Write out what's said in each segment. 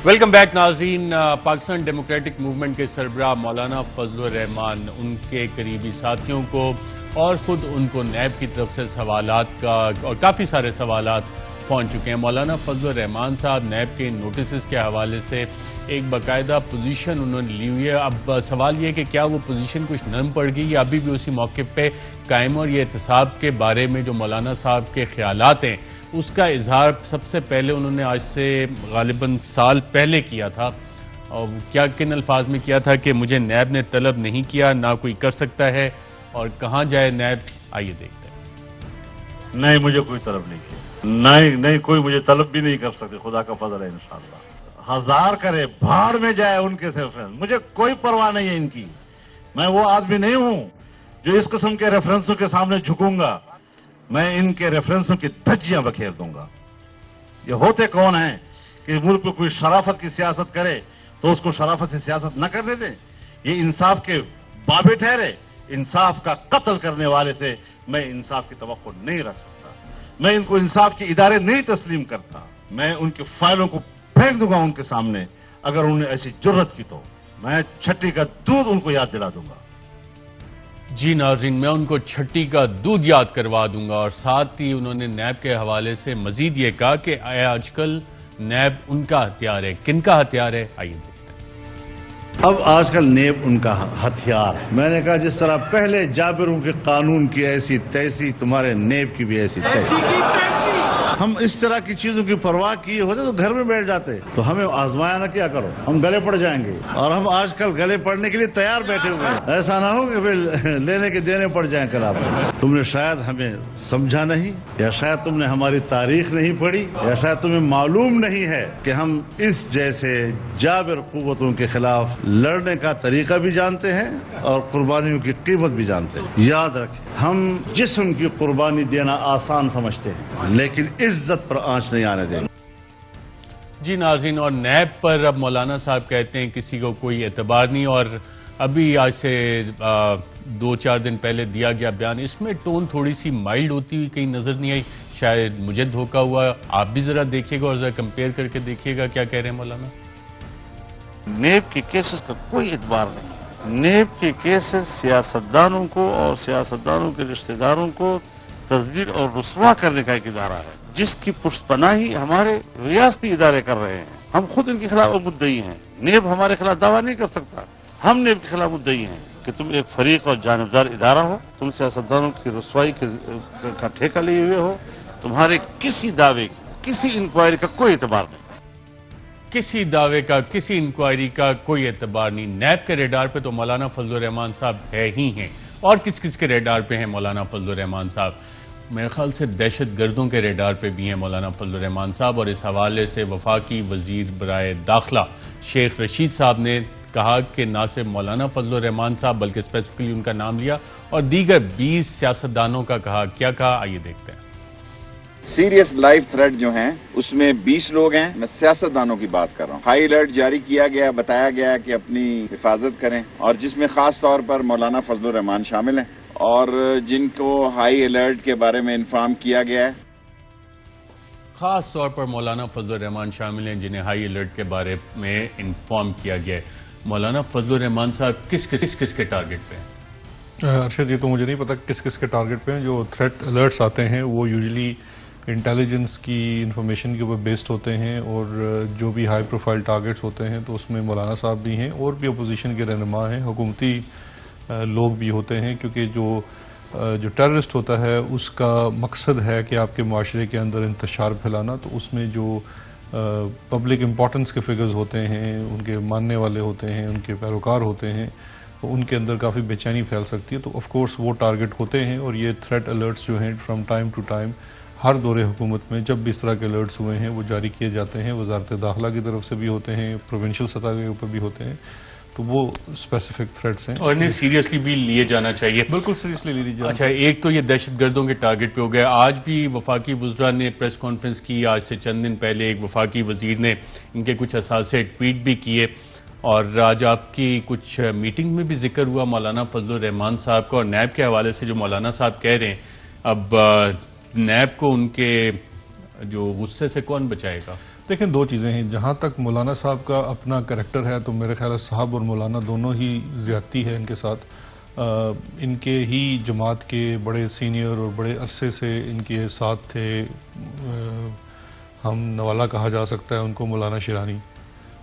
Welcome back नाज़रीन। Pakistan democratic movement के सरबराह मौलाना फजलुर रहमान, उनके करीबी साथियों को और ख़ुद उनको नैब की तरफ से सवालात का और काफ़ी सारे सवालात पहुँच चुके हैं। मौलाना फजलुर रहमान साहब नैब के नोटिस के हवाले से एक बाकायदा पोजीशन उन्होंने ली हुई है। अब सवाल ये कि क्या वो पोजीशन कुछ नरम पड़ गई या अभी भी उसी मौके पे कायम, और ये एहतसाब के बारे में जो मौलाना साहब के ख्यालात हैं उसका इजहार सबसे पहले उन्होंने आज से गालिबन साल पहले किया था। और क्या किन अल्फाज में किया था कि मुझे नैब ने तलब नहीं किया, ना कोई कर सकता है, और कहाँ जाए नैब, आइए देखते हैं। नहीं, मुझे कोई तलब नहीं किया, नहीं कोई मुझे तलब भी नहीं कर सकते। खुदा का फजल है, इंशाअल्लाह। हजार करे, भाड़ में जाए उनके रेफरेंस, मुझे कोई परवाह नहीं है इनकी। मैं वो आदमी नहीं हूं जो इस किस्म के रेफरेंसों के सामने झुकूंगा। मैं इनके रेफरेंसों की धज्जियां बखेर दूंगा। ये होते कौन हैं कि मुल्क में कोई शराफत की सियासत करे तो उसको शराफत से सियासत न करने दें। ये इंसाफ के बाबे ठहरे। इंसाफ का कत्ल करने वाले से मैं इंसाफ की तवक्को नहीं रख सकता। मैं इनको इंसाफ के इदारे नहीं तस्लीम करता। मैं उनकी फाइलों को फेंक दूंगा उनके सामने। अगर उन्होंने ऐसी जुर्रत की तो मैं छठी का दूध उनको याद दिला दूंगा। जी नाज़रीन, मैं उनको छठी का दूध याद करवा दूंगा। और साथ ही उन्होंने नैब के हवाले से मजीद ये कहा कि आजकल नैब उनका हथियार है। किनका हथियार है, आइए देखते हैं। अब आजकल नैब उनका हथियार। मैंने कहा जिस तरह पहले जाबिरों के कानून की ऐसी तैसी, तुम्हारे नैब की भी ऐसी तैसी। हम इस तरह की चीजों की परवाह किए होते तो घर में बैठ जाते। तो हमें आजमाया ना क्या करो, हम गले पड़ जाएंगे। और हम आजकल गले पड़ने के लिए तैयार बैठे हुए हैं। ऐसा ना हो कि फिर लेने के देने पड़ जाए कल आप। तुमने शायद हमें समझा नहीं, या शायद तुमने हमारी तारीख नहीं पढ़ी, या शायद तुम्हें मालूम नहीं है कि हम इस जैसे जाबिर कुव्वतों के खिलाफ लड़ने का तरीका भी जानते हैं और कुर्बानियों की कीमत भी जानते हैं। याद रखें, हम जिस्म की कुर्बानी देना आसान समझते हैं, लेकिन इज्जत पर आंच नहीं आने देंगे। जी नाज़रीन, और नैब पर अब मौलाना साहब कहते हैं किसी को कोई एतबार नहीं। और अभी आज से 2-4 दिन पहले दिया गया बयान, इसमें टोन थोड़ी सी माइल्ड होती हुई कहीं नजर नहीं आई। शायद मुझे धोखा हुआ, आप भी जरा देखिएगा और जरा कंपेयर करके देखिएगा क्या कह रहे हैं मौलाना। नैब के केसेस का कोई एतबार नहीं है। नैब के केसेस सियासतदानों को और सियासतदानों के रिश्तेदारों को तस्दीर और रुस्वा करने का एक इदारा है, जिसकी पुष्टपनाही हमारे रियासती इदारे कर रहे हैं। हम खुद इनके खिलाफ मुद्दई हैं। नैब हमारे खिलाफ दावा नहीं कर सकता। हम नैब के खिलाफ मुद्दई हैं कि तुम एक फरीक और जानिबदार इदारा हो, तुम सियासतदानों की रुस्वाई का ठेका लिए हुए हो। तुम्हारे किसी दावे की, किसी इंक्वायरी का कोई एतबार नहीं। किसी दावे का, किसी इंक्वायरी का कोई एतबार नहीं। नैब के रेडार पे तो मौलाना फजलुर रहमान साहब है ही हैं। और किस किस के रेडार पे हैं मौलाना फजलुर रहमान साहब? मेरे ख्याल से दहशत गर्दों के रेडार पे भी हैं मौलाना फजलुर रहमान साहब। और इस हवाले से वफाकी वजीर बराए दाखिला शेख रशीद साहब ने कहा कि ना सिर्फ मौलाना फजलुर रहमान साहब बल्कि स्पेसिफिकली उनका नाम लिया और दीगर 20 सियासतदानों का कहा। क्या कहा, आइए देखते हैं। सीरियस लाइफ थ्रेट जो हैं उसमें 20 लोग हैं। मैं सियासतदानों की बात कर रहा हूँ। हाई अलर्ट जारी किया गया, बताया गया कि अपनी हिफाजत करें, और जिसमें खास तौर पर मौलाना फजलुर रहमान शामिल हैं, और जिनको हाई अलर्ट के बारे में इन्फॉर्म किया गया है। खास तौर पर मौलाना फजलुर रहमान शामिल हैं जिन्हें हाई अलर्ट के बारे में इन्फॉर्म किया गया है। मौलाना फजलुर रहमान साहब किस किस के टारगेट पे हैं? अर्शद, ये तो मुझे नहीं पता किस किस के टारगेट पे हैं। जो थ्रेट अलर्ट्स आते हैं वो यूजुअली इंटेलिजेंस की इंफॉर्मेशन के ऊपर बेस्ड होते हैं, और जो भी हाई प्रोफाइल टारगेट्स होते हैं तो उसमें मौलाना साहब भी हैं और भी अपोजिशन के रहनुमा हैं, हुकूमती लोग भी होते हैं। क्योंकि जो टेररिस्ट होता है उसका मकसद है कि आपके माशरे के अंदर इंतशार फैलाना। तो उसमें जो पब्लिक इम्पोर्टेंस के फिगर्स होते हैं, उनके मानने वाले होते हैं, उनके पैरोकार होते हैं, तो उनके अंदर काफ़ी बेचैनी फैल सकती है। तो ऑफ कोर्स वो टारगेट होते हैं। और ये थ्रेट अलर्ट्स जो हैं फ्रॉम टाइम टू टाइम हर दौरे हुकूमत में जब भी इस तरह के अलर्ट्स हुए हैं वो जारी किए जाते हैं। वजारत दाखिला की तरफ से भी होते हैं, प्रोविंशियल सतह के ऊपर भी होते हैं। तो वो स्पेसिफिक थ्रेट्स हैं और इन्हें सीरियसली भी लिए जाना चाहिए। बिल्कुल सीरियसली ले लीजिए। अच्छा, एक तो ये दहशतगर्दों के टारगेट पे हो गया। आज भी वफाकी वज़रा ने प्रेस कॉन्फ्रेंस की। आज से चंद दिन पहले एक वफाकी वजीर ने इनके कुछ असासे ट्वीट भी किए। और आज आपकी कुछ मीटिंग में भी जिक्र हुआ मौलाना फजलुर रहमान साहब का। और नैब के हवाले से जो मौलाना साहब कह रहे हैं, अब नैब को उनके जो गुस्से से कौन बचाएगा? देखें, दो चीज़ें हैं। जहाँ तक मौलाना साहब का अपना करैक्टर है तो मेरे ख्याल है साहब और मौलाना दोनों ही ज़्यादती है इनके साथ। इनके ही जमात के बड़े सीनियर और बड़े अरसे से इनके साथ थे। हम नवाला कहा जा सकता है उनको, मौलाना शिरानी।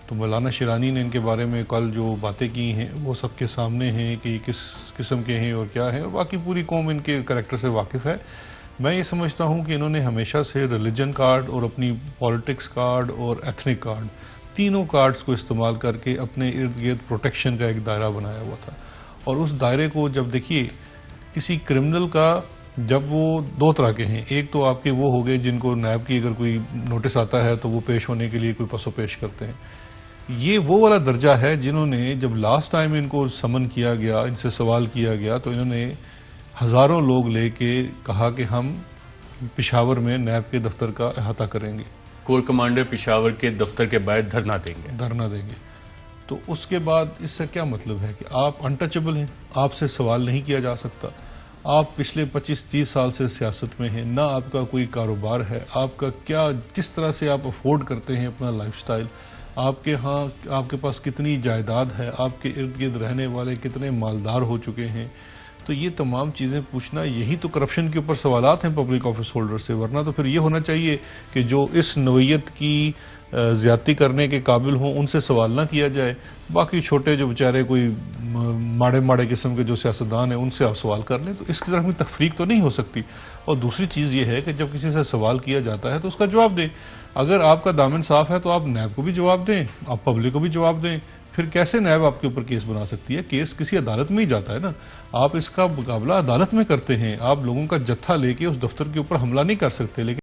तो मौलाना शिरानी ने इनके बारे में कल जो बातें की हैं वो सबके सामने हैं कि किस किस्म के हैं और क्या हैं, और बाकी पूरी कौम इनके करैक्टर से वाकिफ़ है। मैं ये समझता हूँ कि इन्होंने हमेशा से रिलीजन कार्ड और अपनी पॉलिटिक्स कार्ड और एथनिक कार्ड, तीनों कार्ड्स को इस्तेमाल करके अपने इर्द गिर्द प्रोटेक्शन का एक दायरा बनाया हुआ था। और उस दायरे को जब देखिए, किसी क्रिमिनल का जब वो दो तरह के हैं, एक तो आपके वो हो गए जिनको नैब की अगर कोई नोटिस आता है तो वो पेश होने के लिए कोई पसो पेश करते हैं। ये वो वाला दर्जा है जिन्होंने जब लास्ट टाइम इनको समन किया गया, इनसे सवाल किया गया, तो इन्होंने हज़ारों लोग लेके कहा कि हम पेशावर में नैब के दफ्तर का अहाता करेंगे, कोर कमांडर पेशावर के दफ्तर के बाहर धरना देंगे। तो उसके बाद इससे क्या मतलब है कि आप अनटचेबल हैं, आपसे सवाल नहीं किया जा सकता। आप पिछले 25-30 साल से सियासत में हैं, ना आपका कोई कारोबार है, आपका क्या, किस तरह से आप अफोर्ड करते हैं अपना लाइफस्टाइल, आपके यहाँ आपके पास कितनी जायदाद है, आपके इर्द गिर्द रहने वाले कितने मालदार हो चुके हैं। तो ये तमाम चीज़ें पूछना, यही तो करप्शन के ऊपर सवालात हैं पब्लिक ऑफिस होल्डर से। वरना तो फिर ये होना चाहिए कि जो इस नौइयत की ज़्यादती करने के काबिल हों उनसे सवाल ना किया जाए। बाकी छोटे जो बेचारे कोई माड़े किस्म के जो सियासतदान हैं उनसे आप सवाल कर लें, तो इसकी तरफ में तफरीक तो नहीं हो सकती। और दूसरी चीज़ ये है कि जब किसी से सवाल किया जाता है तो उसका जवाब दें। अगर आपका दामन साफ है तो आप नैब को भी जवाब दें, आप पब्लिक को भी जवाब दें। फिर कैसे नैब आपके ऊपर केस बना सकती है? केस किसी अदालत में ही जाता है ना। आप इसका मुकाबला अदालत में करते हैं, आप लोगों का जत्था लेके उस दफ्तर के ऊपर हमला नहीं कर सकते। लेकिन